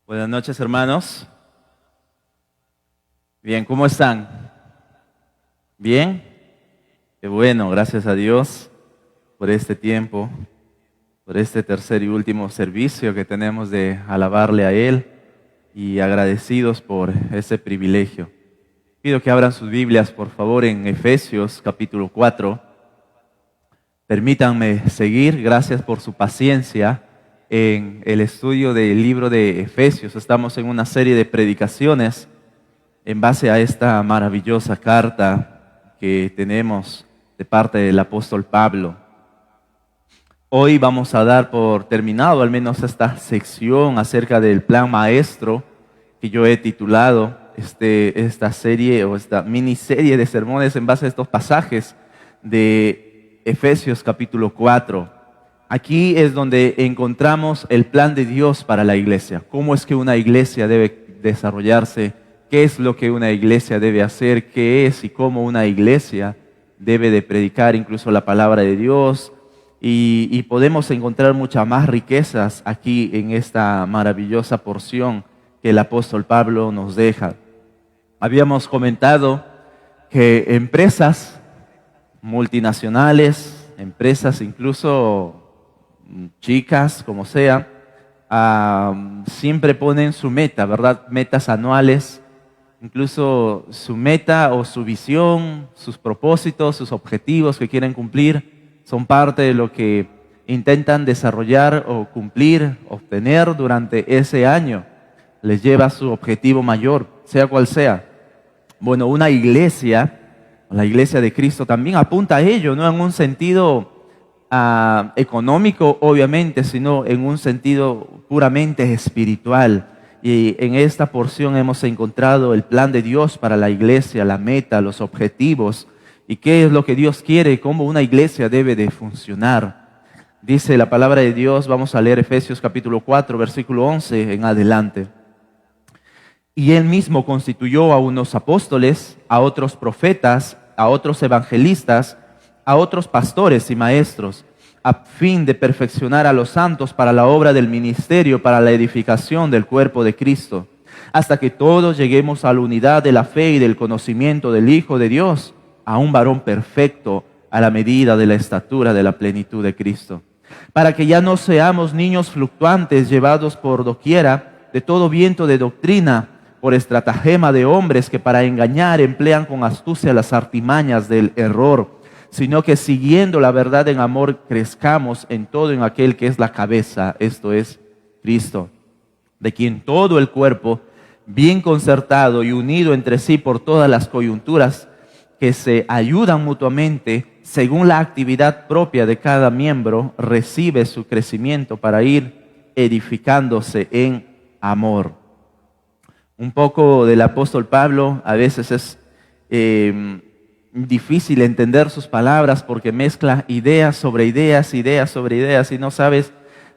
Buenas noches, hermanos. Bien, ¿cómo están? ¿Bien? Qué bueno, gracias a Dios por este tiempo, por este tercer y último servicio que tenemos de alabarle a Él y agradecidos por ese privilegio. Pido que abran sus Biblias, por favor, en Efesios capítulo 4. Permítanme seguir, gracias por su paciencia en el estudio del libro de Efesios. Estamos en una serie de predicaciones en base a esta maravillosa carta que tenemos de parte del apóstol Pablo. Hoy vamos a dar por terminado al menos esta sección acerca del plan maestro que yo he titulado esta serie o esta miniserie de sermones en base a estos pasajes de Efesios capítulo 4. Aquí es donde encontramos el plan de Dios para la iglesia. ¿Cómo es que una iglesia debe desarrollarse? ¿Qué es lo que una iglesia debe hacer? ¿Qué es y cómo una iglesia debe de predicar incluso la palabra de Dios? Y podemos encontrar muchas más riquezas aquí en esta maravillosa porción que el apóstol Pablo nos deja. Habíamos comentado que empresas multinacionales, empresas incluso chicas, como sea, siempre ponen su meta, ¿verdad? Metas anuales, incluso su meta o su visión, sus propósitos, sus objetivos que quieren cumplir, son parte de lo que intentan desarrollar o cumplir, obtener durante ese año. Les lleva a su objetivo mayor, sea cual sea. Bueno, una iglesia, la iglesia de Cristo también apunta a ello, no en un sentido económico, obviamente, sino en un sentido puramente espiritual. Y en esta porción hemos encontrado el plan de Dios para la iglesia, la meta, los objetivos y qué es lo que Dios quiere, cómo una iglesia debe de funcionar. Dice la palabra de Dios, vamos a leer Efesios capítulo 4, versículo 11 en adelante. Y Él mismo constituyó a unos apóstoles, a otros profetas, a otros evangelistas, a otros pastores y maestros, a fin de perfeccionar a los santos para la obra del ministerio, para la edificación del cuerpo de Cristo, hasta que todos lleguemos a la unidad de la fe y del conocimiento del Hijo de Dios, a un varón perfecto, a la medida de la estatura de la plenitud de Cristo, para que ya no seamos niños fluctuantes, llevados por doquiera de todo viento de doctrina, por estratagema de hombres que para engañar emplean con astucia las artimañas del error, sino que siguiendo la verdad en amor crezcamos en todo en aquel que es la cabeza, esto es Cristo, de quien todo el cuerpo, bien concertado y unido entre sí por todas las coyunturas que se ayudan mutuamente, según la actividad propia de cada miembro, recibe su crecimiento para ir edificándose en amor. Un poco del apóstol Pablo, a veces es difícil entender sus palabras porque mezcla ideas sobre ideas, ideas sobre ideas y no sabes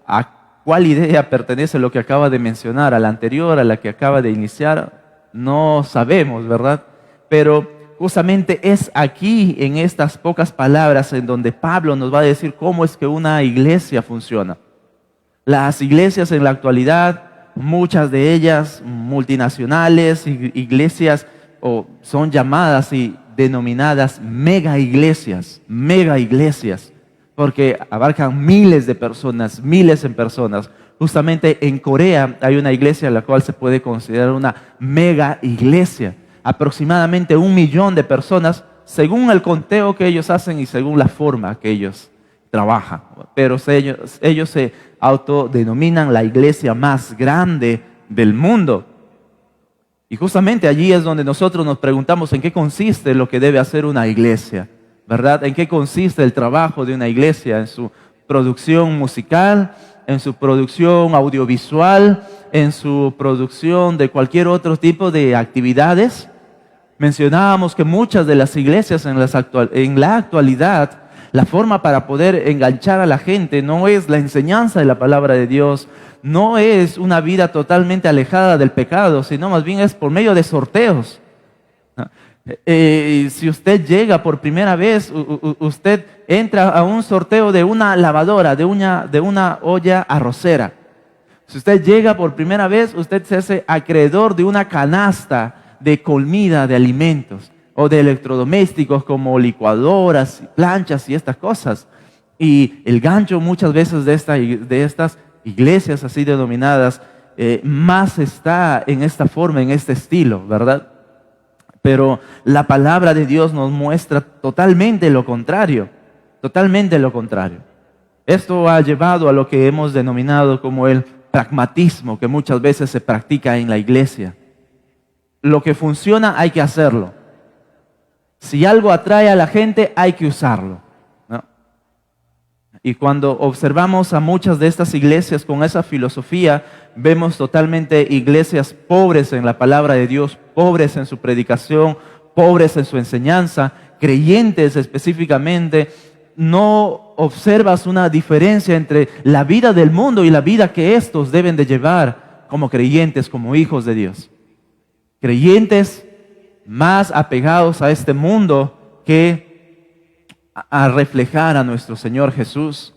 a cuál idea pertenece lo que acaba de mencionar, a la anterior, a la que acaba de iniciar, no sabemos, ¿verdad? Pero justamente es aquí en estas pocas palabras en donde Pablo nos va a decir cómo es que una iglesia funciona. Las iglesias en la actualidad, muchas de ellas multinacionales, iglesias son llamadas y denominadas mega iglesias, porque abarcan miles de personas, miles en personas. Justamente en Corea hay una iglesia la cual se puede considerar una mega iglesia, aproximadamente 1 millón de personas, según el conteo que ellos hacen y según la forma que ellos trabajan. Pero ellos se autodenominan la iglesia más grande del mundo. Y justamente allí es donde nosotros nos preguntamos en qué consiste lo que debe hacer una iglesia, ¿verdad? ¿En qué consiste el trabajo de una iglesia? En su producción musical, en su producción audiovisual, en su producción de cualquier otro tipo de actividades. Mencionábamos que muchas de las iglesias en la actualidad, la forma para poder enganchar a la gente no es la enseñanza de la palabra de Dios, no es una vida totalmente alejada del pecado, sino más bien es por medio de sorteos. Si usted llega por primera vez, usted entra a un sorteo de una lavadora, de una olla arrocera. Si usted llega por primera vez, usted se hace acreedor de una canasta de comida, de alimentos o de electrodomésticos como licuadoras, planchas y estas cosas. Y el gancho muchas veces de estas iglesias así denominadas más está en esta forma, en este estilo, ¿verdad? Pero la palabra de Dios nos muestra totalmente lo contrario, totalmente lo contrario. Esto ha llevado a lo que hemos denominado como el pragmatismo, que muchas veces se practica en la iglesia. Lo que funciona hay que hacerlo. Si algo atrae a la gente, hay que usarlo, ¿no? Y cuando observamos a muchas de estas iglesias con esa filosofía, vemos totalmente iglesias pobres en la palabra de Dios, pobres en su predicación, pobres en su enseñanza, creyentes específicamente. No observas una diferencia entre la vida del mundo y la vida que estos deben de llevar como creyentes, como hijos de Dios. Creyentes más apegados a este mundo que a reflejar a nuestro Señor Jesús.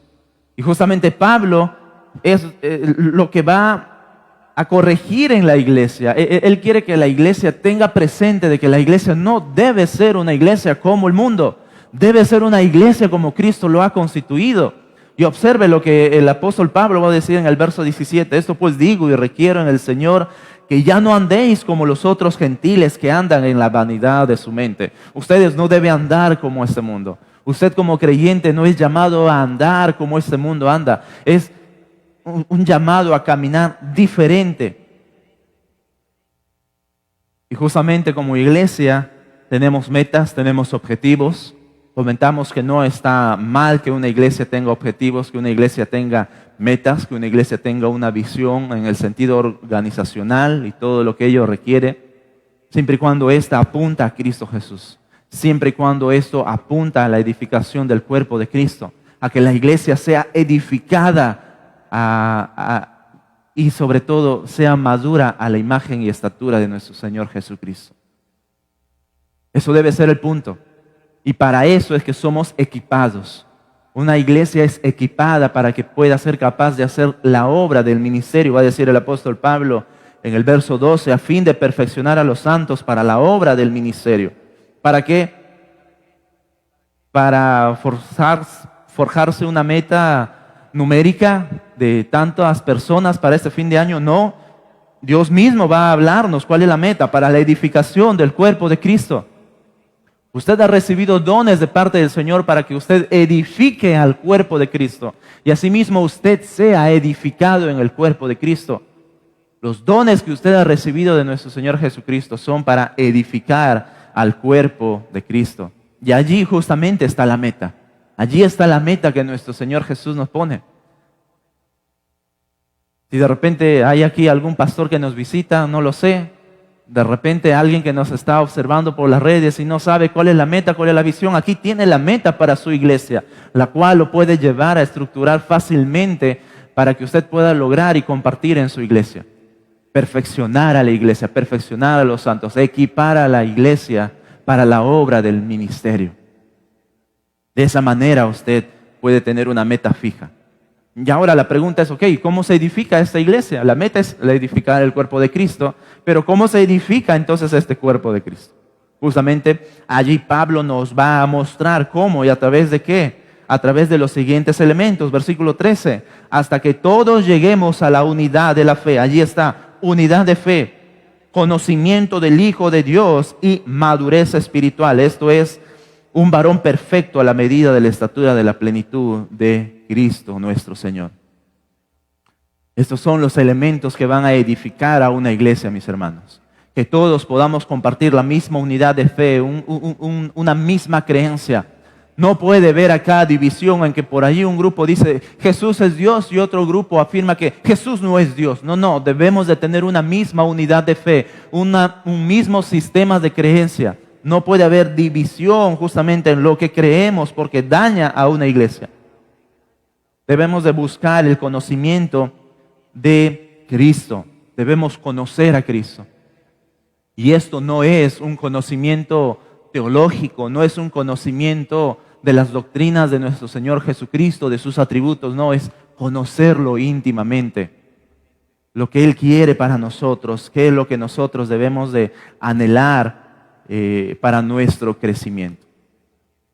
Y justamente Pablo es lo que va a corregir en la iglesia. Él quiere que la iglesia tenga presente de que la iglesia no debe ser una iglesia como el mundo. Debe ser una iglesia como Cristo lo ha constituido. Y observe lo que el apóstol Pablo va a decir en el verso 17. Esto pues digo y requiero en el Señor que ya no andéis como los otros gentiles que andan en la vanidad de su mente. Ustedes no deben andar como este mundo. Usted como creyente no es llamado a andar como este mundo anda. Es un llamado a caminar diferente. Y justamente como iglesia tenemos metas, tenemos objetivos. Comentamos que no está mal que una iglesia tenga objetivos, que una iglesia tenga metas, que una iglesia tenga una visión en el sentido organizacional y todo lo que ello requiere, siempre y cuando ésta apunta a Cristo Jesús, siempre y cuando esto apunta a la edificación del cuerpo de Cristo, a que la iglesia sea edificada y sobre todo sea madura a la imagen y estatura de nuestro Señor Jesucristo. Eso debe ser el punto. Y para eso es que somos equipados. Una iglesia es equipada para que pueda ser capaz de hacer la obra del ministerio, va a decir el apóstol Pablo en el verso 12, a fin de perfeccionar a los santos para la obra del ministerio. ¿Para qué? Para forjarse una meta numérica de tantas personas para este fin de año. No, Dios mismo va a hablarnos cuál es la meta para la edificación del cuerpo de Cristo. Usted ha recibido dones de parte del Señor para que usted edifique al cuerpo de Cristo. Y asimismo usted sea edificado en el cuerpo de Cristo. Los dones que usted ha recibido de nuestro Señor Jesucristo son para edificar al cuerpo de Cristo. Y allí justamente está la meta. Allí está la meta que nuestro Señor Jesús nos pone. Si de repente hay aquí algún pastor que nos visita, no lo sé. De repente alguien que nos está observando por las redes y no sabe cuál es la meta, cuál es la visión. Aquí tiene la meta para su iglesia, la cual lo puede llevar a estructurar fácilmente para que usted pueda lograr y compartir en su iglesia. Perfeccionar a la iglesia, perfeccionar a los santos, equipar a la iglesia para la obra del ministerio. De esa manera usted puede tener una meta fija. Y ahora la pregunta es, ok, ¿cómo se edifica esta iglesia? La meta es edificar el cuerpo de Cristo, pero ¿cómo se edifica entonces este cuerpo de Cristo? Justamente allí Pablo nos va a mostrar cómo y a través de qué. A través de los siguientes elementos, versículo 13, hasta que todos lleguemos a la unidad de la fe. Allí está, unidad de fe, conocimiento del Hijo de Dios y madurez espiritual. Esto es un varón perfecto a la medida de la estatura de la plenitud de Cristo nuestro Señor. Estos son los elementos que van a edificar a una iglesia, mis hermanos. Que todos podamos compartir la misma unidad de fe, una misma creencia. No puede haber acá división en que por allí un grupo dice Jesús es Dios y otro grupo afirma que Jesús no es Dios. No, debemos de tener una misma unidad de fe, un mismo sistema de creencia. No puede haber división justamente en lo que creemos porque daña a una iglesia. Debemos de buscar el conocimiento de Cristo. Debemos conocer a Cristo. Y esto no es un conocimiento teológico, no es un conocimiento de las doctrinas de nuestro Señor Jesucristo, de sus atributos, no, es conocerlo íntimamente. lo que Él quiere para nosotros, qué es lo que nosotros debemos de anhelar para nuestro crecimiento.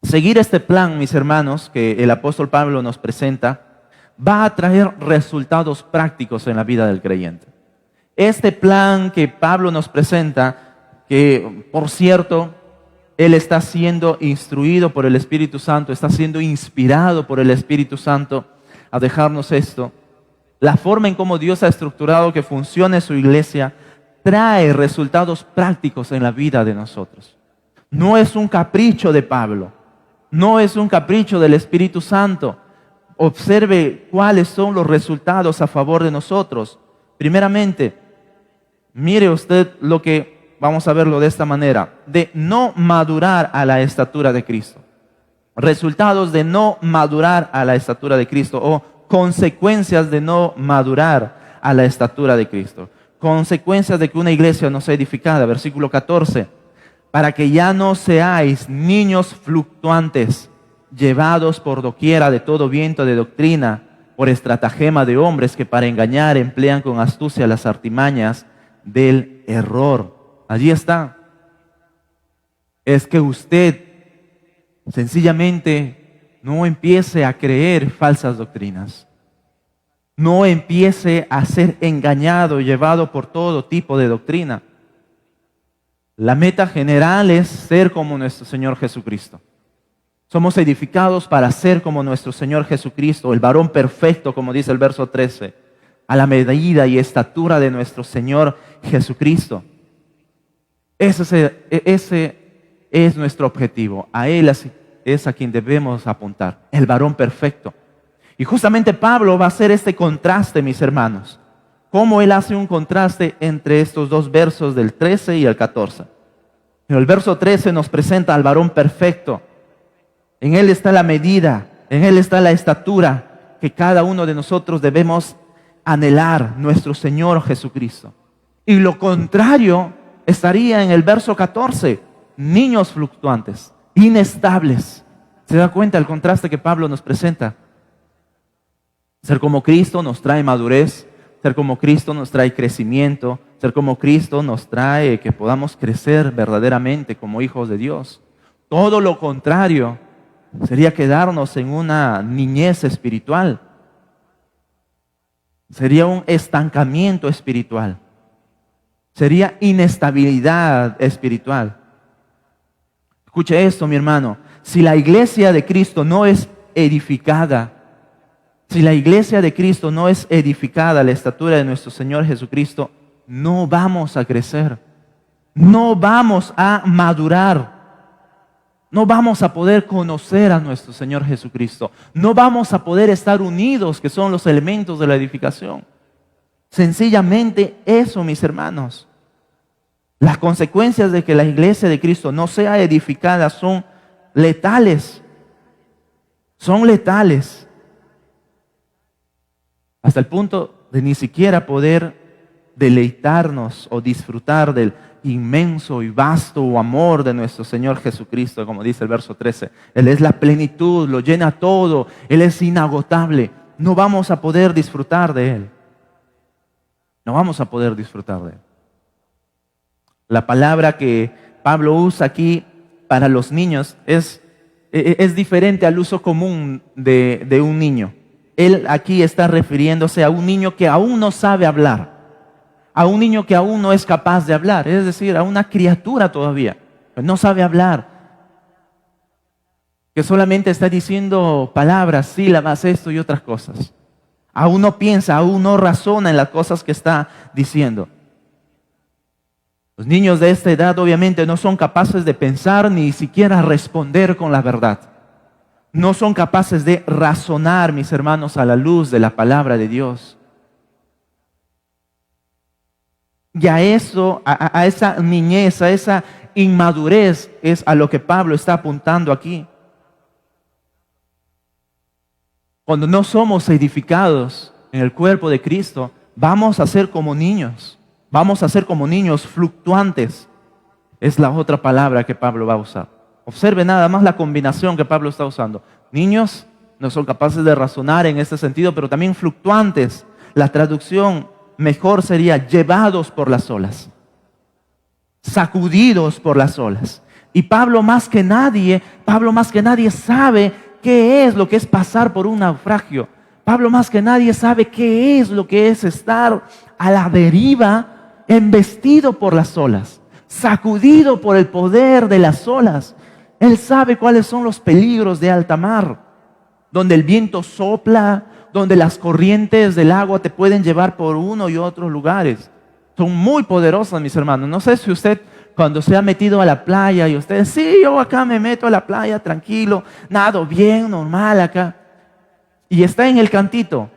Seguir este plan, mis hermanos, que el apóstol Pablo nos presenta, va a traer resultados prácticos en la vida del creyente. Este plan que Pablo nos presenta, que por cierto, él está siendo instruido por el Espíritu Santo, está siendo inspirado por el Espíritu Santo a dejarnos esto. La forma en cómo Dios ha estructurado que funcione su iglesia trae resultados prácticos en la vida de nosotros. No es un capricho de Pablo, no es un capricho del Espíritu Santo. Observe cuáles son los resultados a favor de nosotros. Primeramente, mire usted lo que, vamos a verlo de esta manera, de no madurar a la estatura de Cristo. Resultados de no madurar a la estatura de Cristo o consecuencias de no madurar a la estatura de Cristo. Consecuencias de que una iglesia no sea edificada. Versículo 14. Para que ya no seáis niños fluctuantes, llevados por doquiera de todo viento de doctrina, por estratagema de hombres que para engañar emplean con astucia las artimañas del error. Allí está. Es que usted sencillamente no empiece a creer falsas doctrinas. No empiece a ser engañado, llevado por todo tipo de doctrina. La meta general es ser como nuestro Señor Jesucristo. Somos edificados para ser como nuestro Señor Jesucristo, el varón perfecto, como dice el verso 13, a la medida y estatura de nuestro Señor Jesucristo. Ese es nuestro objetivo. A Él es a quien debemos apuntar, el varón perfecto. Y justamente Pablo va a hacer este contraste, mis hermanos. ¿Cómo él hace un contraste entre estos dos versos del 13 y el 14? Pero el verso 13 nos presenta al varón perfecto. En él está la medida, en él está la estatura que cada uno de nosotros debemos anhelar, nuestro Señor Jesucristo. Y lo contrario estaría en el verso 14, niños fluctuantes, inestables. ¿Se da cuenta el contraste que Pablo nos presenta? Ser como Cristo nos trae madurez, ser como Cristo nos trae crecimiento, ser como Cristo nos trae que podamos crecer verdaderamente como hijos de Dios. Todo lo contrario sería quedarnos en una niñez espiritual. Sería un estancamiento espiritual. Sería inestabilidad espiritual. Escuche esto, mi hermano. Si la iglesia de Cristo no es edificada, si la iglesia de Cristo no es edificada a la estatura de nuestro Señor Jesucristo, no vamos a crecer, no vamos a madurar, no vamos a poder conocer a nuestro Señor Jesucristo, no vamos a poder estar unidos, que son los elementos de la edificación. Sencillamente eso, mis hermanos. Las consecuencias de que la iglesia de Cristo no sea edificada son letales, son letales. Hasta el punto de ni siquiera poder deleitarnos o disfrutar del inmenso y vasto amor de nuestro Señor Jesucristo, como dice el verso 13. Él es la plenitud, lo llena todo, Él es inagotable. No vamos a poder disfrutar de Él. No vamos a poder disfrutar de Él. La palabra que Pablo usa aquí para los niños es diferente al uso común de un niño. Él aquí está refiriéndose a un niño que aún no sabe hablar, a un niño que aún no es capaz de hablar, es decir, a una criatura todavía, que no sabe hablar, que solamente está diciendo palabras, sílabas, esto y otras cosas. Aún no piensa, aún no razona en las cosas que está diciendo. Los niños de esta edad obviamente no son capaces de pensar ni siquiera responder con la verdad. No son capaces de razonar, mis hermanos, a la luz de la palabra de Dios. Y a eso, a esa niñez, a esa inmadurez es a lo que Pablo está apuntando aquí. Cuando no somos edificados en el cuerpo de Cristo, vamos a ser como niños. Vamos a ser como niños fluctuantes. Es la otra palabra que Pablo va a usar. Observe nada más la combinación que Pablo está usando. Niños no son capaces de razonar en este sentido, pero también fluctuantes. La traducción mejor sería llevados por las olas, sacudidos por las olas. Y Pablo más que nadie sabe qué es lo que es pasar por un naufragio. Pablo más que nadie sabe qué es lo que es estar a la deriva, embestido por las olas, sacudido por el poder de las olas. Él sabe cuáles son los peligros de alta mar, donde el viento sopla, donde las corrientes del agua te pueden llevar por uno y otros lugares. Son muy poderosas, mis hermanos. No sé si usted, cuando se ha metido a la playa y usted, sí, yo acá me meto a la playa tranquilo, nado bien, normal acá, y está en el cantito,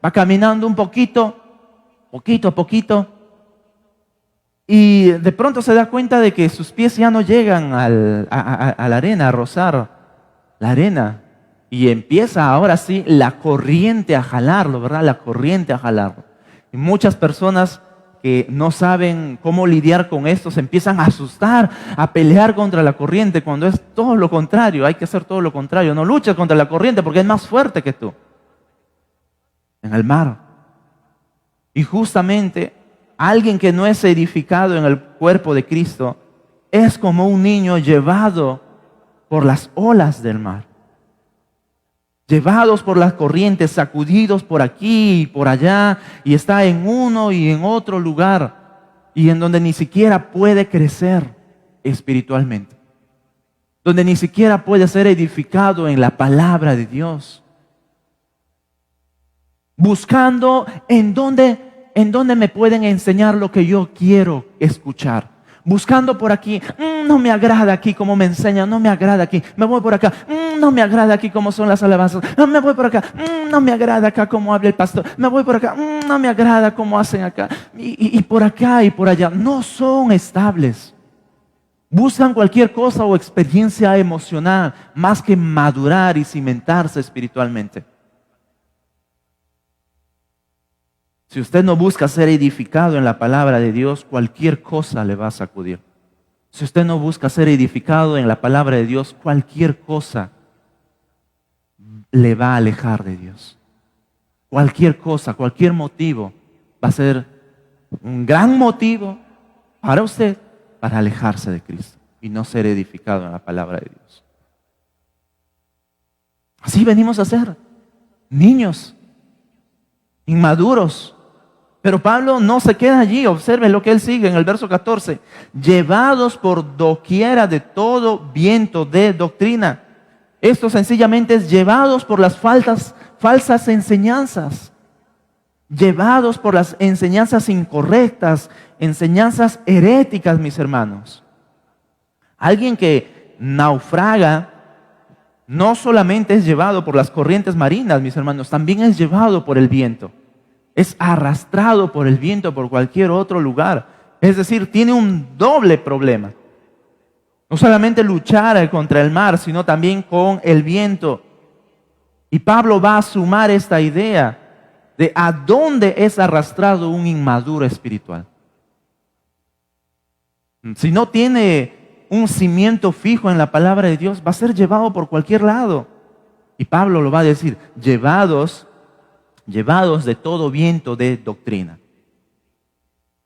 va caminando un poquito a poquito, y de pronto se da cuenta de que sus pies ya no llegan a la arena, a rozar la arena, y empieza ahora sí la corriente a jalarlo, ¿verdad? La corriente a jalarlo. Y muchas personas que no saben cómo lidiar con esto se empiezan a asustar, a pelear contra la corriente, cuando es todo lo contrario. Hay que hacer todo lo contrario. No luches contra la corriente porque es más fuerte que tú en el mar. Y justamente alguien que no es edificado en el cuerpo de Cristo es como un niño llevado por las olas del mar, llevados por las corrientes, sacudidos por aquí y por allá, y está en uno y en otro lugar, y en donde ni siquiera puede crecer espiritualmente, donde ni siquiera puede ser edificado en la palabra de Dios, buscando en dónde me pueden enseñar lo que yo quiero escuchar. Buscando por aquí, no me agrada aquí como me enseñan, no me agrada aquí, me voy por acá, no me agrada aquí como son las alabanzas, me voy por acá, no me agrada acá como habla el pastor, me voy por acá, no me agrada como hacen acá, y por acá y por allá. No son estables. Buscan cualquier cosa o experiencia emocional más que madurar y cimentarse espiritualmente. Si usted no busca ser edificado en la palabra de Dios, cualquier cosa le va a sacudir. Si usted no busca ser edificado en la palabra de Dios, cualquier cosa le va a alejar de Dios. Cualquier cosa, cualquier motivo va a ser un gran motivo para usted para alejarse de Cristo y no ser edificado en la palabra de Dios. Así venimos a ser niños, inmaduros. Pero Pablo no se queda allí. Observe lo que él sigue en el verso 14. Llevados por doquiera de todo viento de doctrina. Esto sencillamente es llevados por las falsas enseñanzas. Llevados por las enseñanzas incorrectas, enseñanzas heréticas, mis hermanos. Alguien que naufraga no solamente es llevado por las corrientes marinas, mis hermanos, también es llevado por el viento. Es arrastrado por el viento por cualquier otro lugar. Es decir, tiene un doble problema. No solamente luchar contra el mar, sino también con el viento. Y Pablo va a sumar esta idea de a dónde es arrastrado un inmaduro espiritual. Si no tiene un cimiento fijo en la palabra de Dios, va a ser llevado por cualquier lado. Y Pablo lo va a decir, llevados de todo viento de doctrina.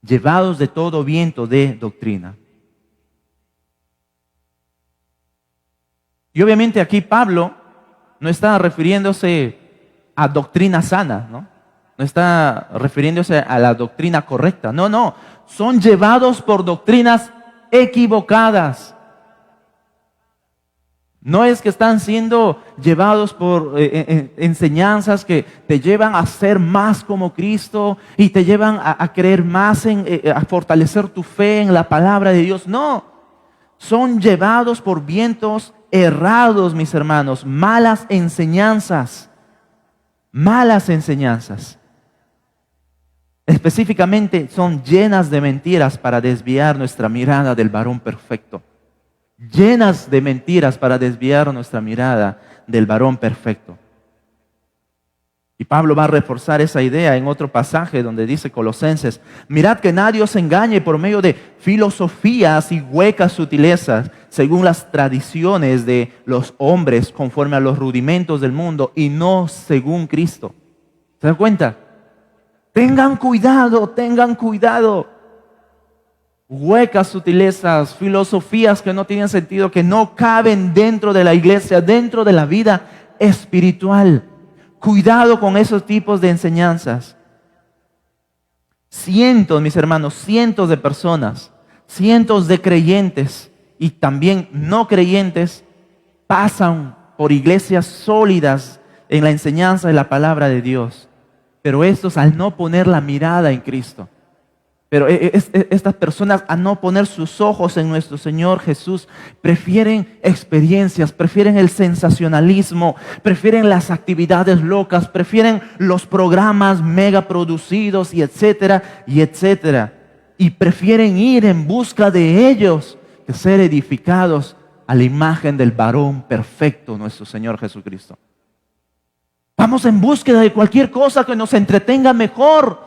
Llevados de todo viento de doctrina. Y obviamente aquí Pablo no está refiriéndose a doctrina sana, ¿no? No está refiriéndose a la doctrina correcta. No. Son llevados por doctrinas equivocadas. No es que están siendo llevados por enseñanzas que te llevan a ser más como Cristo y te llevan a creer más a fortalecer tu fe en la palabra de Dios. No, son llevados por vientos errados, mis hermanos, malas enseñanzas. Malas enseñanzas. Específicamente son llenas de mentiras para desviar nuestra mirada del varón perfecto. Llenas de mentiras para desviar nuestra mirada del varón perfecto. Y Pablo va a reforzar esa idea en otro pasaje donde dice Colosenses: mirad que nadie os engañe por medio de filosofías y huecas sutilezas, según las tradiciones de los hombres, conforme a los rudimentos del mundo, y no según Cristo. ¿Se dan cuenta? Tengan cuidado, tengan cuidado. Huecas sutilezas, filosofías que no tienen sentido, que no caben dentro de la iglesia, dentro de la vida espiritual. Cuidado con esos tipos de enseñanzas. Cientos, mis hermanos, cientos de personas, cientos de creyentes y también no creyentes pasan por iglesias sólidas en la enseñanza de la palabra de Dios. Pero estos, al no poner la mirada en Cristo, pero estas personas, al no poner sus ojos en nuestro Señor Jesús, prefieren experiencias, prefieren el sensacionalismo, prefieren las actividades locas, prefieren los programas mega producidos y etcétera, y etcétera. Y prefieren ir en busca de ellos que ser edificados a la imagen del varón perfecto, nuestro Señor Jesucristo. Vamos en búsqueda de cualquier cosa que nos entretenga mejor.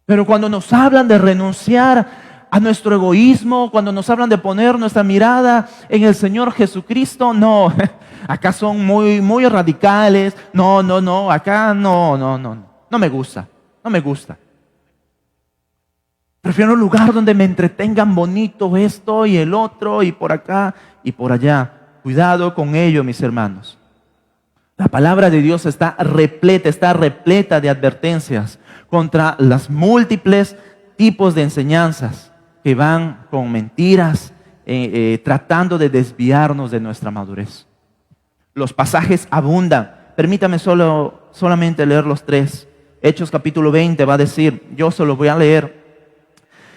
Pero cuando nos hablan de renunciar a nuestro egoísmo, cuando nos hablan de poner nuestra mirada en el Señor Jesucristo, no, acá son muy radicales. No, acá no me gusta. Prefiero un lugar donde me entretengan bonito esto y el otro y por acá y por allá. Cuidado con ello, mis hermanos. La palabra de Dios está repleta de advertencias contra los múltiples tipos de enseñanzas que van con mentiras, tratando de desviarnos de nuestra madurez. Los pasajes abundan. Permítame solamente leer los 3. Hechos capítulo 20 va a decir, yo se los voy a leer.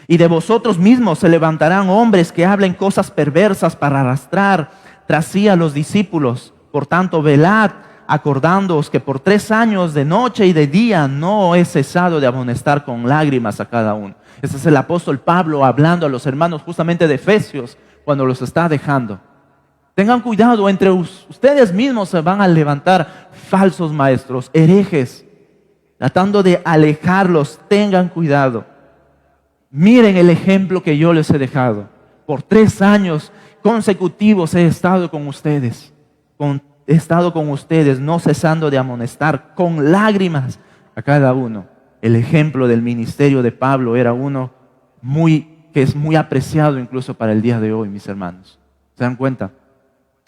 Y de vosotros mismos se levantarán hombres que hablen cosas perversas para arrastrar tras sí a los discípulos. Por tanto, velad, acordándoos que por 3 años de noche y de día no he cesado de amonestar con lágrimas a cada uno. Ese es el apóstol Pablo hablando a los hermanos justamente de Efesios cuando los está dejando. Tengan cuidado, entre ustedes mismos se van a levantar falsos maestros, herejes, tratando de alejarlos. Tengan cuidado. Miren el ejemplo que yo les he dejado. Por 3 años consecutivos he estado con ustedes. He estado con ustedes, no cesando de amonestar con lágrimas a cada uno. El ejemplo del ministerio de Pablo era uno que es muy apreciado incluso para el día de hoy, mis hermanos. ¿Se dan cuenta?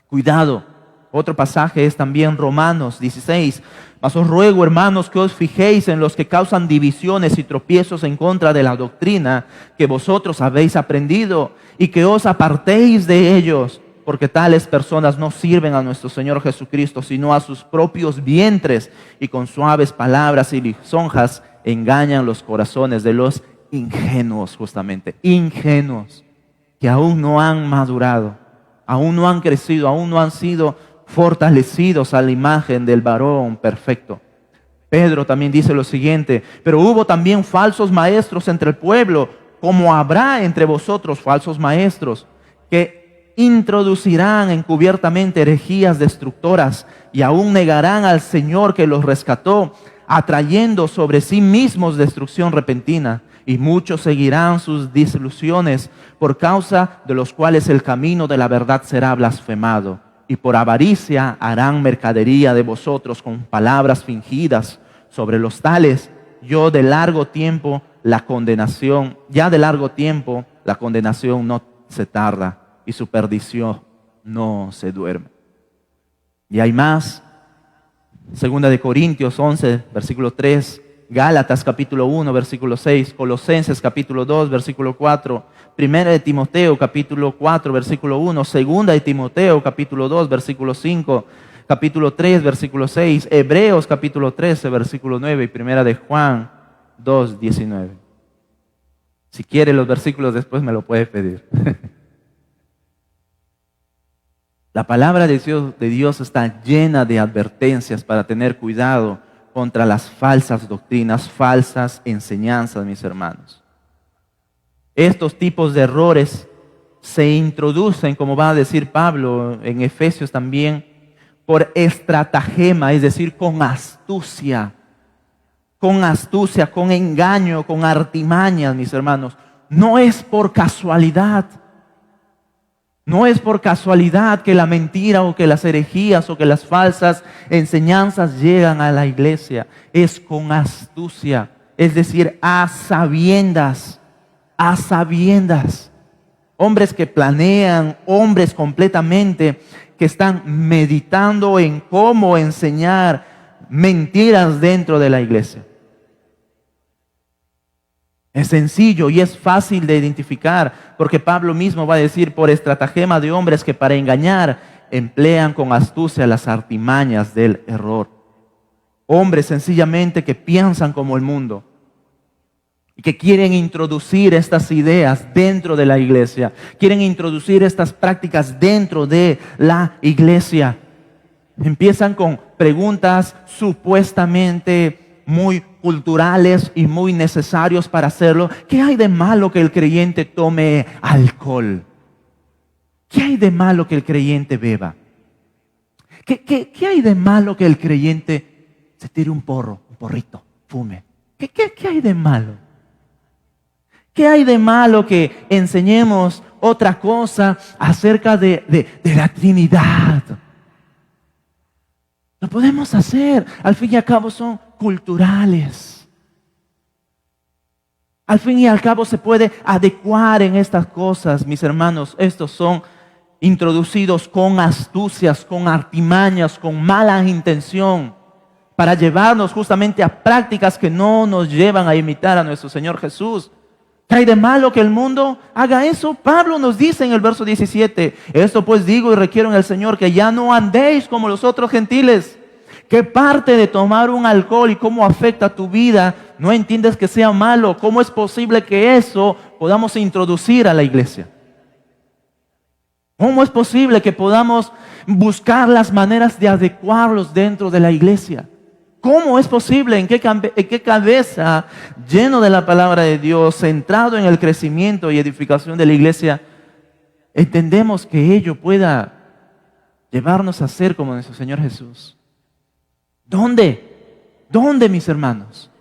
Cuidado. Otro pasaje es también Romanos 16. Mas os ruego, hermanos, que os fijéis en los que causan divisiones y tropiezos en contra de la doctrina que vosotros habéis aprendido, y que os apartéis de ellos, porque tales personas no sirven a nuestro Señor Jesucristo, sino a sus propios vientres, y con suaves palabras y lisonjas engañan los corazones de los ingenuos, justamente, ingenuos, que aún no han madurado, aún no han crecido, aún no han sido fortalecidos a la imagen del varón perfecto. Pedro también dice lo siguiente: pero hubo también falsos maestros entre el pueblo, como habrá entre vosotros falsos maestros, que introducirán encubiertamente herejías destructoras, y aún negarán al Señor que los rescató, atrayendo sobre sí mismos destrucción repentina. Y muchos seguirán sus disoluciones, por causa de los cuales el camino de la verdad será blasfemado. Y por avaricia harán mercadería de vosotros con palabras fingidas. Sobre los tales, ya de largo tiempo la condenación no se tarda, y su perdición no se duerme. Y hay más. 2 de Corintios 11, versículo 3. Gálatas capítulo 1, versículo 6, Colosenses capítulo 2, versículo 4, 1 de Timoteo capítulo 4, versículo 1, 2 de Timoteo capítulo 2, versículo 5, capítulo 3, versículo 6, Hebreos capítulo 13, versículo 9 y 1 de Juan 2, 19. Si quiere los versículos después me lo puede pedir. La palabra de Dios está llena de advertencias para tener cuidado contra las falsas doctrinas, falsas enseñanzas, mis hermanos. Estos tipos de errores se introducen, como va a decir Pablo en Efesios también, por estratagema, es decir, con astucia, con engaño, con artimañas, mis hermanos. No es por casualidad. No es por casualidad que la mentira o que las herejías o que las falsas enseñanzas llegan a la iglesia. Es con astucia, es decir, a sabiendas, a sabiendas. Hombres que planean, hombres completamente que están meditando en cómo enseñar mentiras dentro de la iglesia. Es sencillo y es fácil de identificar, porque Pablo mismo va a decir, por estratagema de hombres que para engañar emplean con astucia las artimañas del error. Hombres sencillamente que piensan como el mundo y que quieren introducir estas ideas dentro de la iglesia, quieren introducir estas prácticas dentro de la iglesia. Empiezan con preguntas supuestamente muy culturales y muy necesarios para hacerlo. ¿Qué hay de malo que el creyente tome alcohol? ¿Qué hay de malo que el creyente beba? ¿Qué hay de malo que el creyente se tire un porrito, fume? ¿Qué hay de malo? ¿Qué hay de malo que enseñemos otra cosa acerca de la Trinidad? Lo podemos hacer. Al fin y al cabo son culturales. Al fin y al cabo se puede adecuar en estas cosas, mis hermanos. Estos son introducidos con astucias, con artimañas, con mala intención, para llevarnos justamente a prácticas que no nos llevan a imitar a nuestro Señor Jesús. ¿Qué hay de malo que el mundo haga eso? Pablo nos dice en el verso 17, esto pues digo y requiero en el Señor que ya no andéis como los otros gentiles. ¿Qué parte de tomar un alcohol y cómo afecta tu vida no entiendes que sea malo? ¿Cómo es posible que eso podamos introducir a la iglesia? ¿Cómo es posible que podamos buscar las maneras de adecuarlos dentro de la iglesia? ¿Cómo es posible? ¿En qué cabeza, lleno de la palabra de Dios, centrado en el crecimiento y edificación de la iglesia, entendemos que ello pueda llevarnos a ser como nuestro Señor Jesús? ¿Dónde? ¿Dónde, mis hermanos?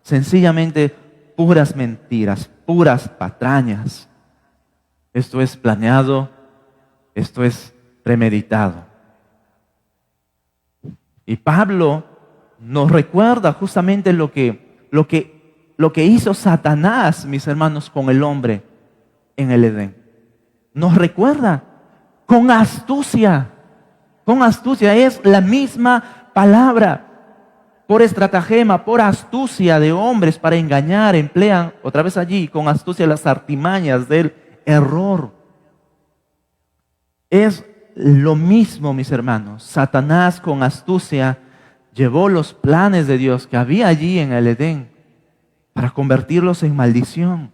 Sencillamente puras mentiras, puras patrañas. Esto es planeado, esto es premeditado. Y Pablo nos recuerda justamente lo que hizo Satanás, mis hermanos, con el hombre en el Edén. Nos recuerda con astucia. Con astucia es la misma palabra. Por estratagema, por astucia de hombres para engañar, emplean otra vez allí con astucia las artimañas del error. Es lo mismo, mis hermanos. Satanás con astucia llevó los planes de Dios que había allí en el Edén para convertirlos en maldición.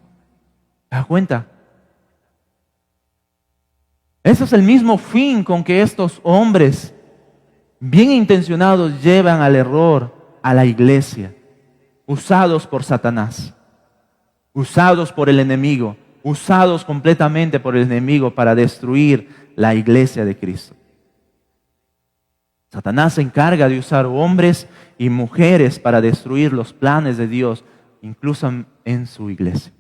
¿Te das cuenta? Ese es el mismo fin con que estos hombres bien intencionados llevan al error a la iglesia, usados por Satanás, usados por el enemigo, usados completamente por el enemigo para destruir la iglesia de Cristo. Satanás se encarga de usar hombres y mujeres para destruir los planes de Dios, incluso en su iglesia,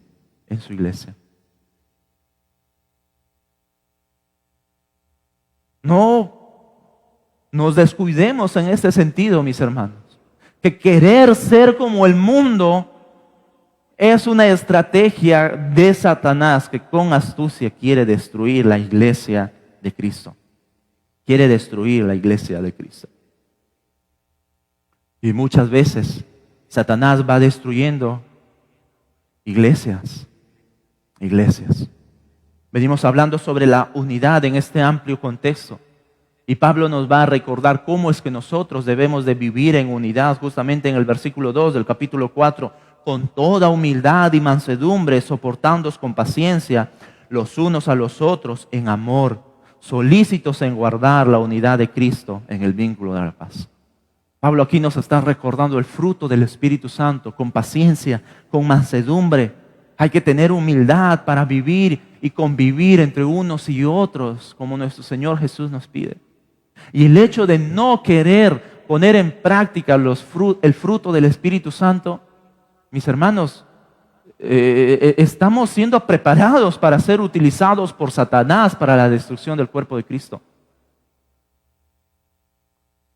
No nos descuidemos en este sentido, mis hermanos, que querer ser como el mundo es una estrategia de Satanás que con astucia quiere destruir la iglesia de Cristo. Quiere destruir la iglesia de Cristo. Y muchas veces Satanás va destruyendo iglesias. Venimos hablando sobre la unidad en este amplio contexto. Y Pablo nos va a recordar cómo es que nosotros debemos de vivir en unidad, justamente en el versículo 2 del capítulo 4, con toda humildad y mansedumbre, soportándoos con paciencia los unos a los otros en amor, solícitos en guardar la unidad de Cristo en el vínculo de la paz. Pablo aquí nos está recordando el fruto del Espíritu Santo, con paciencia, con mansedumbre. Hay que tener humildad para vivir y convivir entre unos y otros, como nuestro Señor Jesús nos pide. Y el hecho de no querer poner en práctica el fruto del Espíritu Santo, mis hermanos, estamos siendo preparados para ser utilizados por Satanás para la destrucción del cuerpo de Cristo.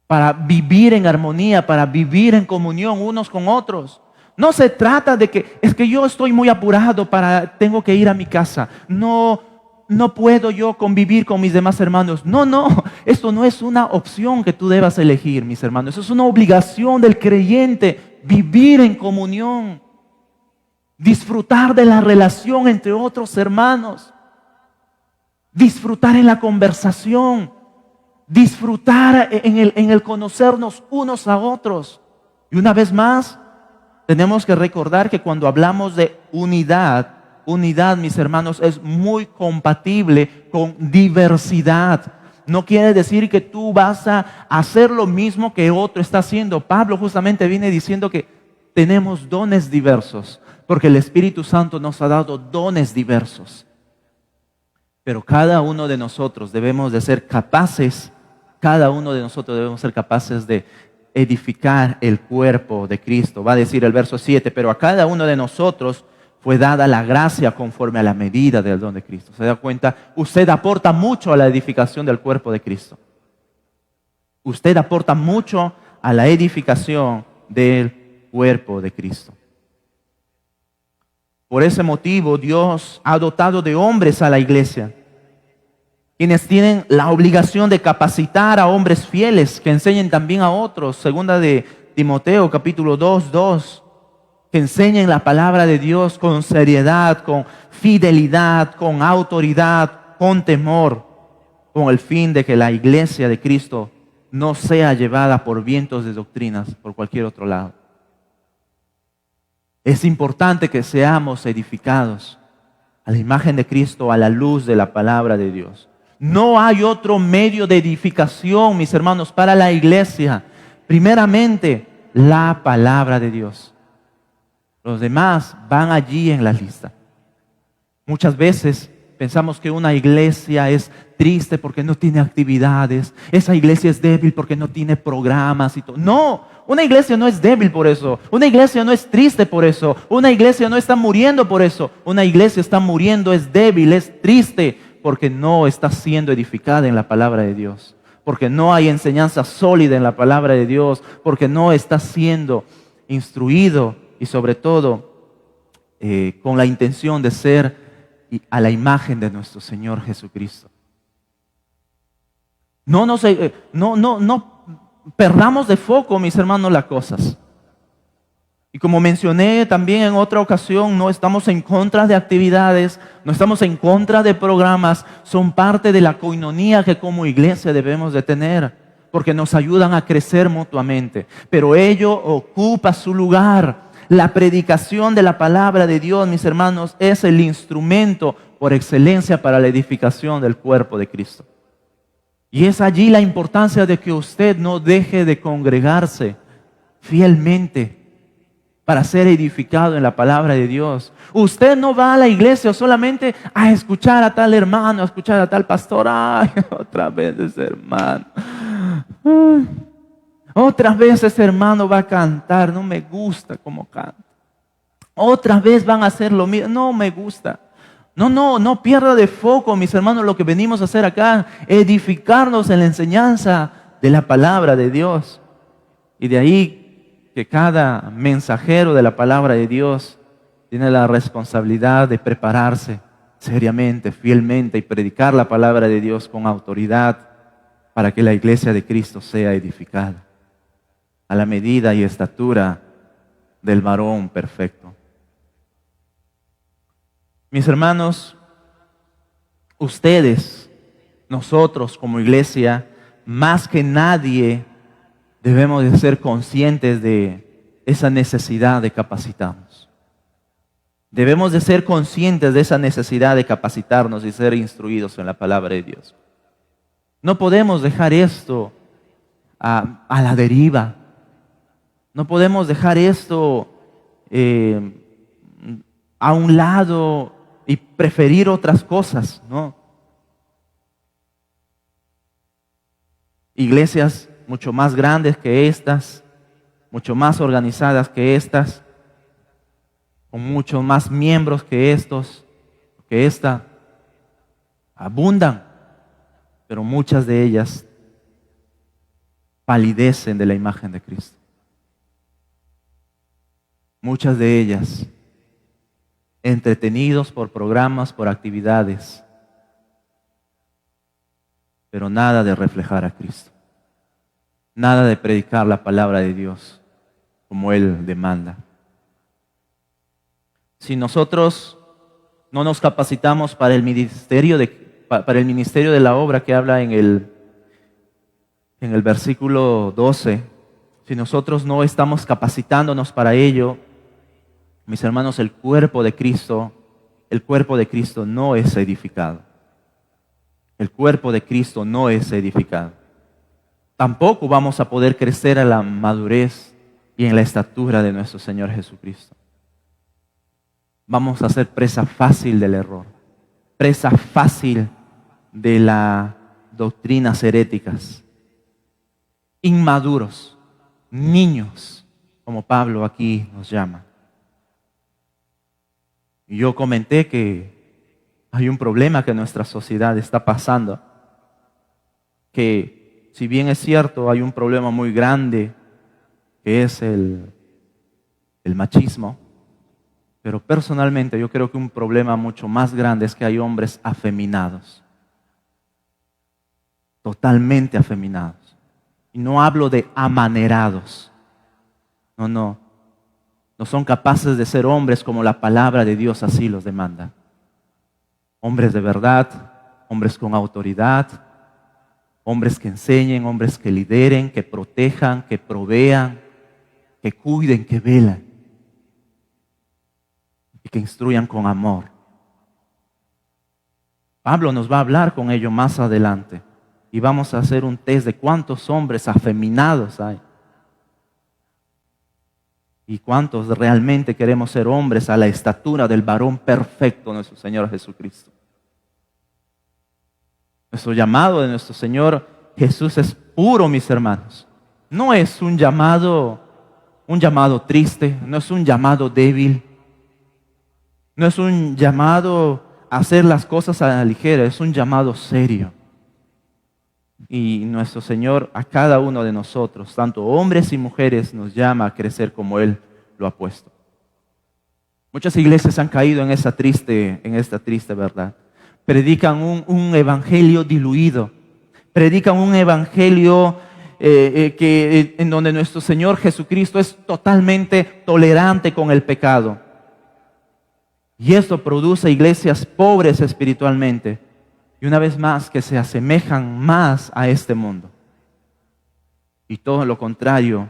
Para vivir en armonía, para vivir en comunión unos con otros. No se trata de que es que yo estoy muy apurado tengo que ir a mi casa. No puedo yo convivir con mis demás hermanos. No, esto no es una opción que tú debas elegir, mis hermanos. Eso es una obligación del creyente, vivir en comunión, disfrutar de la relación entre otros hermanos, disfrutar en la conversación, disfrutar en el conocernos unos a otros. Y una vez más, tenemos que recordar que cuando hablamos de unidad, mis hermanos, es muy compatible con diversidad. No quiere decir que tú vas a hacer lo mismo que otro está haciendo. Pablo justamente viene diciendo que tenemos dones diversos, porque el Espíritu Santo nos ha dado dones diversos. Pero cada uno de nosotros debemos de ser capaces, de edificar el cuerpo de Cristo. Va a decir el verso 7, pero a cada uno de nosotros fue dada la gracia conforme a la medida del don de Cristo. ¿Se da cuenta? Usted aporta mucho a la edificación del cuerpo de Cristo. Usted aporta mucho a la edificación del cuerpo de Cristo. Por ese motivo, Dios ha dotado de hombres a la iglesia, quienes tienen la obligación de capacitar a hombres fieles que enseñen también a otros. Segunda de Timoteo, capítulo 2:2, que enseñen la palabra de Dios con seriedad, con fidelidad, con autoridad, con temor, con el fin de que la iglesia de Cristo no sea llevada por vientos de doctrinas por cualquier otro lado. Es importante que seamos edificados a la imagen de Cristo, a la luz de la palabra de Dios. No hay otro medio de edificación, mis hermanos, para la iglesia. Primeramente, la palabra de Dios. Los demás van allí en la lista. Muchas veces pensamos que una iglesia es triste porque no tiene actividades. Esa iglesia es débil porque no tiene programas y todo. No, una iglesia no es débil por eso. Una iglesia no es triste por eso. Una iglesia no está muriendo por eso. Una iglesia está muriendo, es débil, es triste porque no está siendo edificada en la palabra de Dios. Porque no hay enseñanza sólida en la palabra de Dios. Porque no está siendo instruido y sobre todo con la intención de ser a la imagen de nuestro Señor Jesucristo. No perdamos de foco, mis hermanos, las cosas. Y como mencioné también en otra ocasión, no estamos en contra de actividades, no estamos en contra de programas, son parte de la coinonía que como iglesia debemos de tener, porque nos ayudan a crecer mutuamente. Pero ello ocupa su lugar. La predicación de la palabra de Dios, mis hermanos, es el instrumento por excelencia para la edificación del cuerpo de Cristo. Y es allí la importancia de que usted no deje de congregarse fielmente para ser edificado en la palabra de Dios. Usted no va a la iglesia solamente a escuchar a tal hermano, a escuchar a tal pastor. Ay, otra vez ese hermano. Otra vez ese hermano va a cantar, no me gusta cómo canta. Otra vez van a hacer lo mismo, no me gusta. No pierda de foco, mis hermanos, lo que venimos a hacer acá, edificarnos en la enseñanza de la palabra de Dios. Y de ahí que cada mensajero de la palabra de Dios tiene la responsabilidad de prepararse seriamente, fielmente y predicar la palabra de Dios con autoridad para que la iglesia de Cristo sea edificada a la medida y estatura del varón perfecto. Mis hermanos, ustedes, nosotros como iglesia, más que nadie, debemos de ser conscientes de esa necesidad de capacitarnos. Debemos de ser conscientes de esa necesidad de capacitarnos y ser instruidos en la palabra de Dios. No podemos dejar esto a la deriva. No podemos dejar esto a un lado y preferir otras cosas, ¿no? Iglesias mucho más grandes que estas, mucho más organizadas que estas, con muchos más miembros que esta, abundan, pero muchas de ellas palidecen de la imagen de Cristo. Muchas de ellas entretenidos por programas, por actividades, pero nada de reflejar a Cristo, nada de predicar la palabra de Dios como Él demanda. Si nosotros no nos capacitamos para el ministerio de la obra que habla en el versículo 12, si nosotros no estamos capacitándonos para ello, mis hermanos, el cuerpo de Cristo no es edificado. El cuerpo de Cristo no es edificado. Tampoco vamos a poder crecer a la madurez y en la estatura de nuestro Señor Jesucristo. Vamos a ser presa fácil del error, presa fácil de las doctrinas heréticas, inmaduros, niños, como Pablo aquí nos llama. Y yo comenté que hay un problema que nuestra sociedad está pasando, que si bien es cierto, hay un problema muy grande que es el machismo, pero personalmente yo creo que un problema mucho más grande es que hay hombres afeminados, totalmente afeminados. Y no hablo de amanerados, no son capaces de ser hombres como la palabra de Dios así los demanda. Hombres de verdad, hombres con autoridad, hombres que enseñen, hombres que lideren, que protejan, que provean, que cuiden, que velan y que instruyan con amor. Pablo nos va a hablar con ello más adelante y vamos a hacer un test de cuántos hombres afeminados hay y cuántos realmente queremos ser hombres a la estatura del varón perfecto, nuestro Señor Jesucristo. Nuestro llamado de nuestro Señor Jesús es puro, mis hermanos. No es un llamado triste, no es un llamado débil, no es un llamado a hacer las cosas a la ligera, es un llamado serio. Y nuestro Señor a cada uno de nosotros, tanto hombres y mujeres, nos llama a crecer como Él lo ha puesto. Muchas iglesias han caído en esta triste verdad. Predican un evangelio diluido, predican un evangelio en donde nuestro Señor Jesucristo es totalmente tolerante con el pecado. Y esto produce iglesias pobres espiritualmente y una vez más que se asemejan más a este mundo. Y todo lo contrario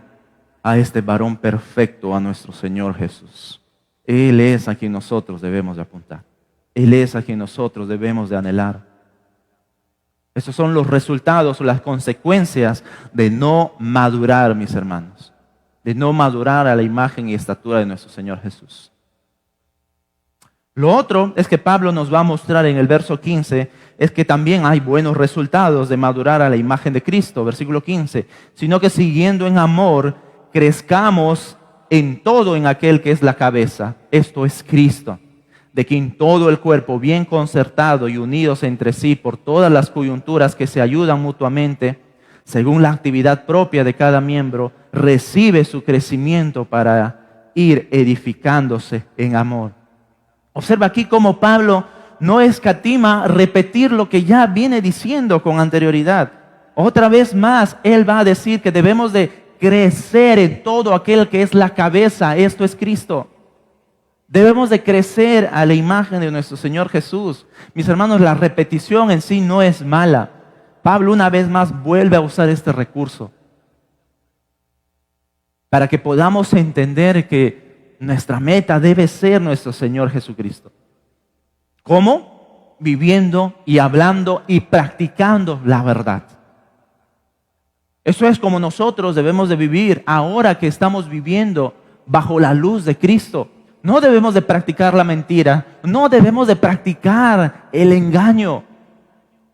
a este varón perfecto, a nuestro Señor Jesús. Él es a quien nosotros debemos de apuntar. Él es a quien nosotros debemos de anhelar. Esos son los resultados o las consecuencias de no madurar, mis hermanos. De no madurar a la imagen y estatura de nuestro Señor Jesús. Lo otro es que Pablo nos va a mostrar en el verso 15, es que también hay buenos resultados de madurar a la imagen de Cristo, versículo 15, sino que siguiendo en amor, crezcamos en todo en aquel que es la cabeza, esto es Cristo, de quien todo el cuerpo bien concertado y unidos entre sí por todas las coyunturas que se ayudan mutuamente, según la actividad propia de cada miembro, recibe su crecimiento para ir edificándose en amor. Observa aquí cómo Pablo no escatima repetir lo que ya viene diciendo con anterioridad. Otra vez más, él va a decir que debemos de crecer en todo aquel que es la cabeza, esto es Cristo. Debemos de crecer a la imagen de nuestro Señor Jesús. Mis hermanos, la repetición en sí no es mala. Pablo una vez más vuelve a usar este recurso para que podamos entender que nuestra meta debe ser nuestro Señor Jesucristo. ¿Cómo? Viviendo y hablando y practicando la verdad. Eso es como nosotros debemos de vivir ahora que estamos viviendo bajo la luz de Cristo. No debemos de practicar la mentira, no debemos de practicar el engaño,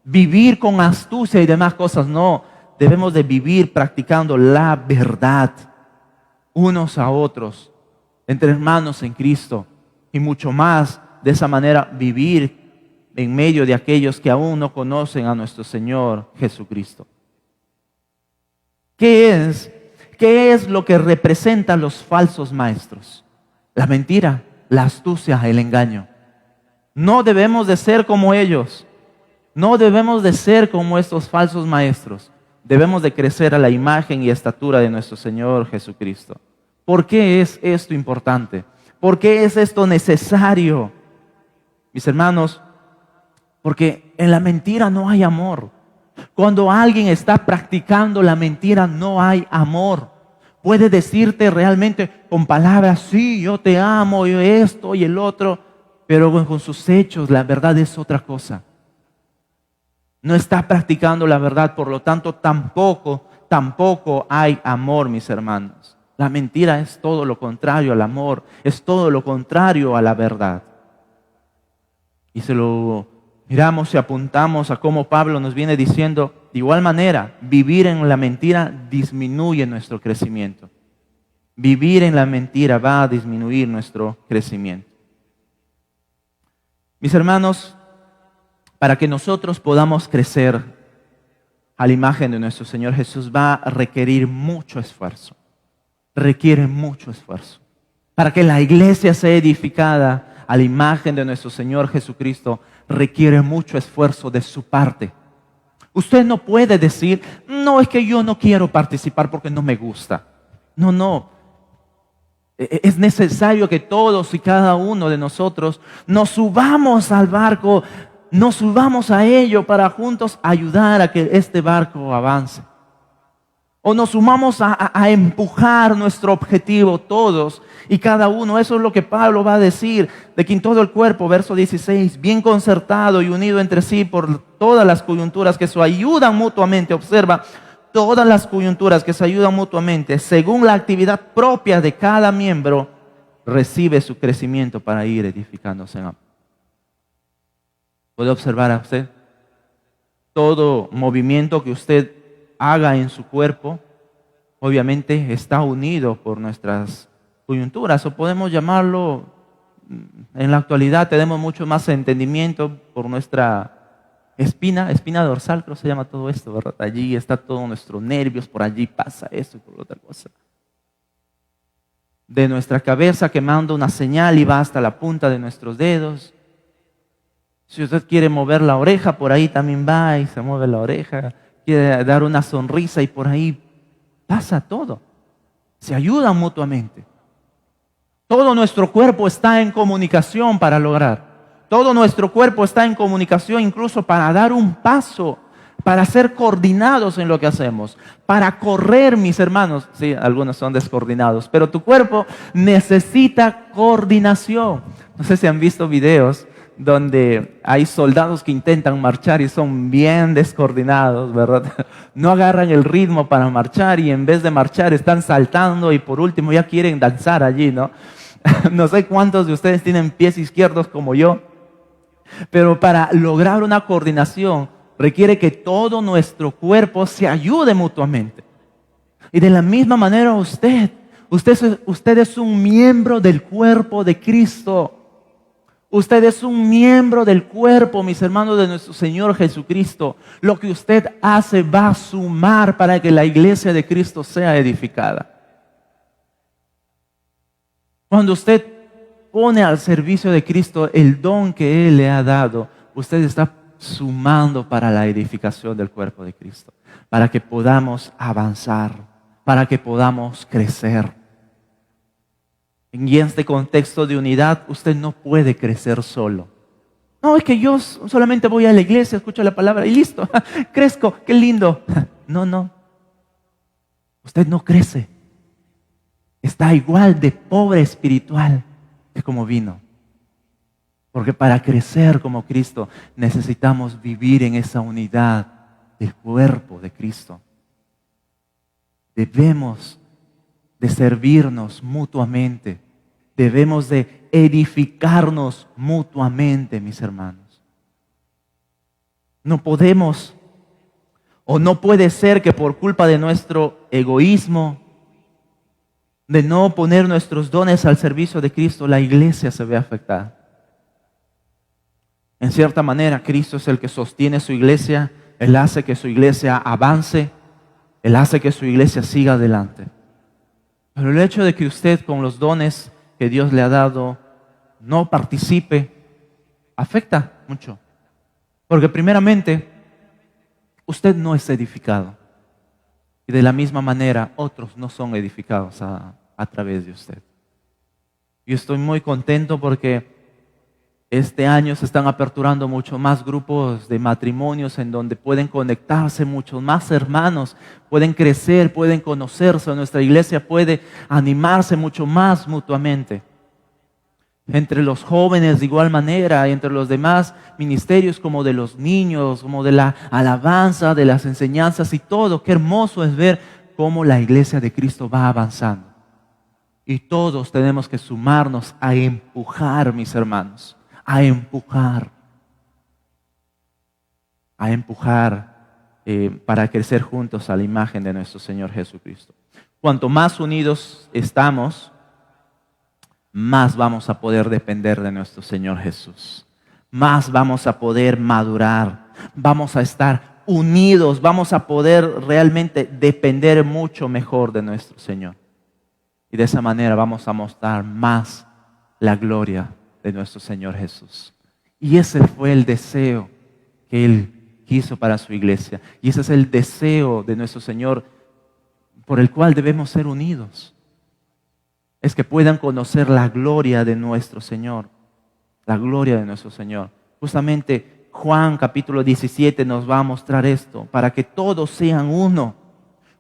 vivir con astucia y demás cosas, no. Debemos de vivir practicando la verdad unos a otros, entre hermanos en Cristo, y mucho más de esa manera vivir en medio de aquellos que aún no conocen a nuestro Señor Jesucristo. ¿Qué es lo que representan los falsos maestros? La mentira, la astucia, el engaño. No debemos de ser como ellos. No debemos de ser como estos falsos maestros. Debemos de crecer a la imagen y estatura de nuestro Señor Jesucristo. ¿Por qué es esto importante? ¿Por qué es esto necesario? Mis hermanos, porque en la mentira no hay amor. Cuando alguien está practicando la mentira, no hay amor. Puede decirte realmente con palabras, sí, yo te amo, yo esto y el otro, pero con sus hechos la verdad es otra cosa. No está practicando la verdad, por lo tanto tampoco hay amor, mis hermanos. La mentira es todo lo contrario al amor, es todo lo contrario a la verdad. Y se lo miramos y apuntamos a cómo Pablo nos viene diciendo, de igual manera, vivir en la mentira disminuye nuestro crecimiento. Vivir en la mentira va a disminuir nuestro crecimiento. Mis hermanos, para que nosotros podamos crecer a la imagen de nuestro Señor Jesús va a requerir mucho esfuerzo. Requiere mucho esfuerzo. Para que la iglesia sea edificada a la imagen de nuestro Señor Jesucristo, requiere mucho esfuerzo de su parte. Usted no puede decir, no, es que yo no quiero participar porque no me gusta. No. Es necesario que todos y cada uno de nosotros nos subamos al barco, nos subamos a ello para juntos ayudar a que este barco avance. O nos sumamos a empujar nuestro objetivo todos y cada uno. Eso es lo que Pablo va a decir, de que en todo el cuerpo, verso 16, bien concertado y unido entre sí por todas las coyunturas que se ayudan mutuamente. Observa, todas las coyunturas que se ayudan mutuamente, según la actividad propia de cada miembro, recibe su crecimiento para ir edificándose en amor. ¿Puede observar a usted? Todo movimiento que usted haga en su cuerpo, obviamente está unido por nuestras coyunturas, o podemos llamarlo, en la actualidad tenemos mucho más entendimiento por nuestra espina dorsal, creo que se llama todo esto, ¿verdad? Allí está todos nuestros nervios, por allí pasa esto y por otra cosa. De nuestra cabeza que manda una señal y va hasta la punta de nuestros dedos. Si usted quiere mover la oreja, por ahí también va y se mueve la oreja. Quiere dar una sonrisa y por ahí pasa todo. Se ayudan mutuamente. Todo nuestro cuerpo está en comunicación para lograr. Todo nuestro cuerpo está en comunicación incluso para dar un paso, para ser coordinados en lo que hacemos. Para correr, mis hermanos. Sí, algunos son descoordinados, pero tu cuerpo necesita coordinación. No sé si han visto videos donde hay soldados que intentan marchar y son bien descoordinados, ¿verdad? No agarran el ritmo para marchar y en vez de marchar están saltando y por último ya quieren danzar allí, ¿no? No sé cuántos de ustedes tienen pies izquierdos como yo, pero para lograr una coordinación requiere que todo nuestro cuerpo se ayude mutuamente. Y de la misma manera usted es un miembro del cuerpo de Cristo. Usted es un miembro del cuerpo, mis hermanos, de nuestro Señor Jesucristo. Lo que usted hace va a sumar para que la iglesia de Cristo sea edificada. Cuando usted pone al servicio de Cristo el don que Él le ha dado, usted está sumando para la edificación del cuerpo de Cristo, para que podamos avanzar, para que podamos crecer. En este contexto de unidad, usted no puede crecer solo. No, es que yo solamente voy a la iglesia, escucho la palabra y listo, crezco, qué lindo. No. Usted no crece. Está igual de pobre espiritual que como vino. Porque para crecer como Cristo necesitamos vivir en esa unidad del cuerpo de Cristo. Debemos de servirnos mutuamente. Debemos de edificarnos mutuamente, mis hermanos. No podemos o no puede ser que por culpa de nuestro egoísmo de no poner nuestros dones al servicio de Cristo, la iglesia se ve afectada. En cierta manera, Cristo es el que sostiene su iglesia. Él hace que su iglesia avance. Él hace que su iglesia siga adelante. Pero el hecho de que usted, con los dones que Dios le ha dado, no participe, afecta mucho. Porque primeramente, usted no es edificado. Y de la misma manera, otros no son edificados a través de usted. Yo estoy muy contento porque este año se están aperturando mucho más grupos de matrimonios en donde pueden conectarse muchos más hermanos, pueden crecer, pueden conocerse. Nuestra iglesia puede animarse mucho más mutuamente. Entre los jóvenes de igual manera, entre los demás ministerios como de los niños, como de la alabanza, de las enseñanzas y todo. Qué hermoso es ver cómo la iglesia de Cristo va avanzando. Y todos tenemos que sumarnos a empujar, mis hermanos, a empujar para crecer juntos a la imagen de nuestro Señor Jesucristo. Cuanto más unidos estamos, más vamos a poder depender de nuestro Señor Jesús. Más vamos a poder madurar, vamos a estar unidos, vamos a poder realmente depender mucho mejor de nuestro Señor. Y de esa manera vamos a mostrar más la gloria de nuestro Señor Jesús. Y ese fue el deseo que Él quiso para su iglesia. Y ese es el deseo de nuestro Señor por el cual debemos ser unidos. Es que puedan conocer la gloria de nuestro Señor. La gloria de nuestro Señor. Justamente Juan capítulo 17 nos va a mostrar esto. Para que todos sean uno.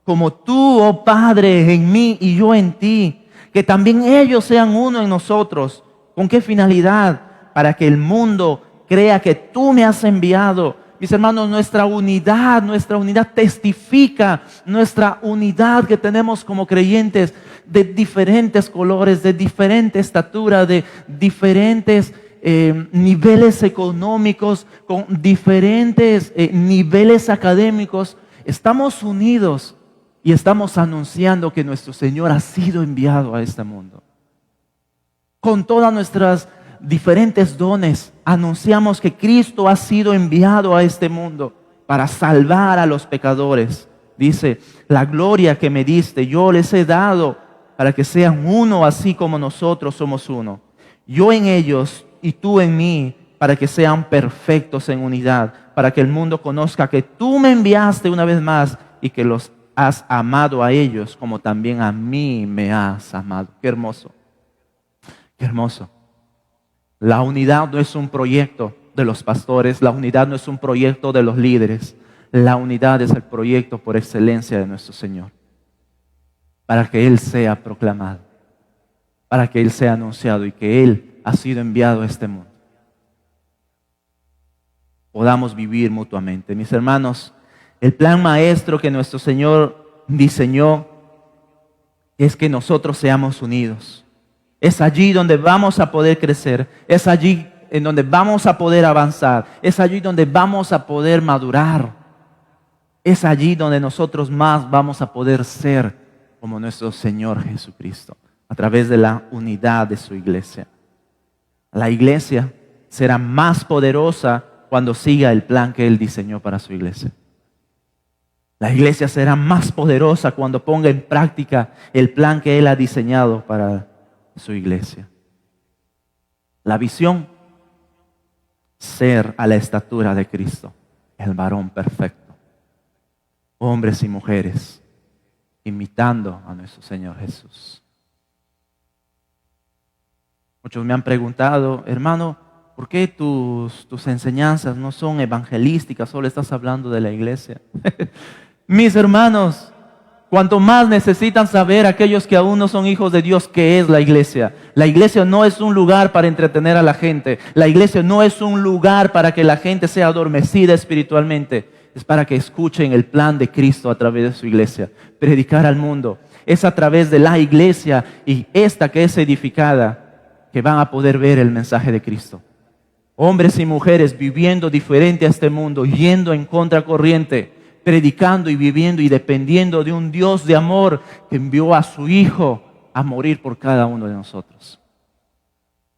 Como tú, oh Padre, en mí y yo en ti. Que también ellos sean uno en nosotros. ¿Con qué finalidad? Para que el mundo crea que tú me has enviado. Mis hermanos, nuestra unidad testifica nuestra unidad que tenemos como creyentes de diferentes colores, de diferente estatura, de diferentes niveles económicos, con diferentes niveles académicos. Estamos unidos y estamos anunciando que nuestro Señor ha sido enviado a este mundo. Con todas nuestras diferentes dones, anunciamos que Cristo ha sido enviado a este mundo para salvar a los pecadores. Dice, la gloria que me diste, yo les he dado para que sean uno así como nosotros somos uno. Yo en ellos y tú en mí, para que sean perfectos en unidad, para que el mundo conozca que tú me enviaste una vez más y que los has amado a ellos como también a mí me has amado. Qué hermoso. Qué hermoso. La unidad no es un proyecto de los pastores, la unidad no es un proyecto de los líderes. La unidad es el proyecto por excelencia de nuestro Señor. Para que Él sea proclamado, para que Él sea anunciado y que Él ha sido enviado a este mundo. Podamos vivir mutuamente. Mis hermanos, el plan maestro que nuestro Señor diseñó es que nosotros seamos unidos. Es allí donde vamos a poder crecer. Es allí en donde vamos a poder avanzar. Es allí donde vamos a poder madurar. Es allí donde nosotros más vamos a poder ser como nuestro Señor Jesucristo, a través de la unidad de su iglesia. La iglesia será más poderosa cuando siga el plan que Él diseñó para su iglesia. La iglesia será más poderosa cuando ponga en práctica el plan que Él ha diseñado para su iglesia. La visión, ser a la estatura de Cristo, el varón perfecto. Hombres y mujeres, imitando a nuestro Señor Jesús. Muchos me han preguntado, hermano, ¿por qué tus enseñanzas no son evangelísticas? Solo estás hablando de la iglesia. Mis hermanos, cuanto más necesitan saber aquellos que aún no son hijos de Dios, ¿qué es la iglesia? La iglesia no es un lugar para entretener a la gente. La iglesia no es un lugar para que la gente sea adormecida espiritualmente. Es para que escuchen el plan de Cristo a través de su iglesia. Predicar al mundo. Es a través de la iglesia y esta que es edificada que van a poder ver el mensaje de Cristo. Hombres y mujeres viviendo diferente a este mundo, yendo en contracorriente, predicando y viviendo y dependiendo de un Dios de amor que envió a su Hijo a morir por cada uno de nosotros.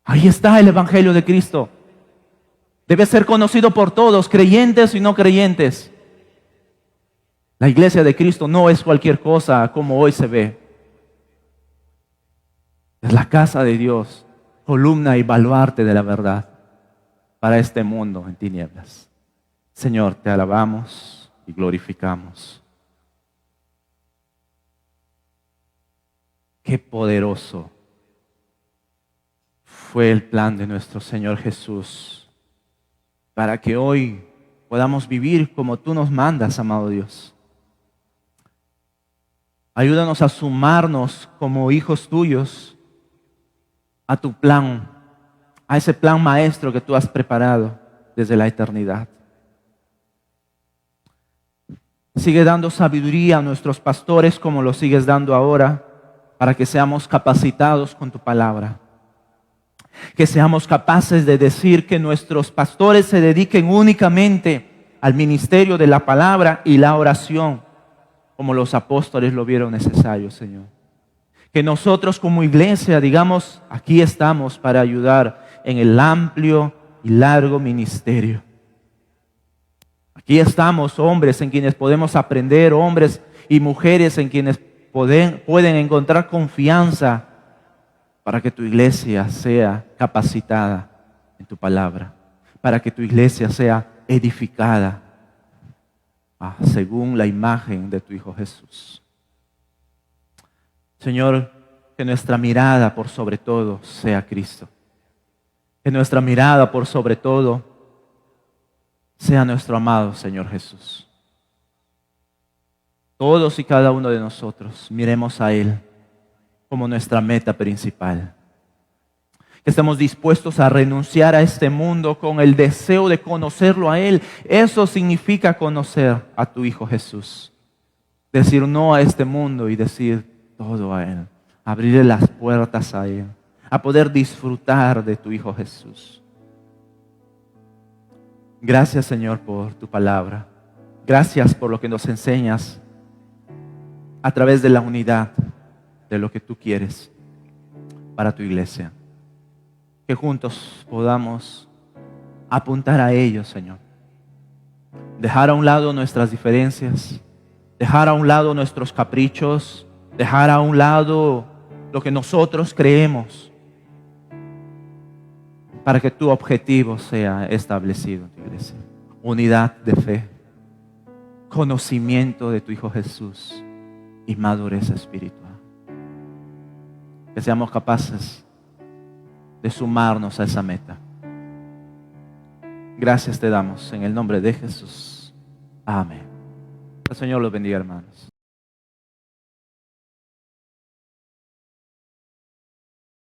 Ahí está el Evangelio de Cristo. Debe ser conocido por todos, creyentes y no creyentes. La iglesia de Cristo no es cualquier cosa como hoy se ve. Es la casa de Dios, columna y baluarte de la verdad para este mundo en tinieblas. Señor, te alabamos y glorificamos. Qué poderoso fue el plan de nuestro Señor Jesús para que hoy podamos vivir como tú nos mandas, amado Dios. Ayúdanos a sumarnos como hijos tuyos a tu plan, a ese plan maestro que tú has preparado desde la eternidad. Sigue dando sabiduría a nuestros pastores como lo sigues dando ahora, para que seamos capacitados con tu palabra. Que seamos capaces de decir que nuestros pastores se dediquen únicamente al ministerio de la palabra y la oración, como los apóstoles lo vieron necesario, Señor. Que nosotros como iglesia digamos, aquí estamos para ayudar en el amplio y largo ministerio. Aquí estamos, hombres en quienes podemos aprender, hombres y mujeres en quienes pueden encontrar confianza para que tu iglesia sea capacitada en tu palabra, para que tu iglesia sea edificada según la imagen de tu Hijo Jesús. Señor, que nuestra mirada por sobre todo sea Cristo. Que nuestra mirada por sobre todo sea nuestro amado Señor Jesús. Todos y cada uno de nosotros miremos a Él como nuestra meta principal. Que estemos dispuestos a renunciar a este mundo con el deseo de conocerlo a Él. Eso significa conocer a tu Hijo Jesús. Decir no a este mundo y decir todo a Él. Abrirle las puertas a Él. A poder disfrutar de tu Hijo Jesús. Gracias, Señor, por tu palabra. Gracias por lo que nos enseñas a través de la unidad de lo que tú quieres para tu iglesia. Que juntos podamos apuntar a ello, Señor. Dejar a un lado nuestras diferencias, dejar a un lado nuestros caprichos, dejar a un lado lo que nosotros creemos, para que tu objetivo sea establecido en tu iglesia. Unidad de fe, conocimiento de tu Hijo Jesús y madurez espiritual. Que seamos capaces de sumarnos a esa meta. Gracias te damos en el nombre de Jesús. Amén. El Señor los bendiga, hermanos.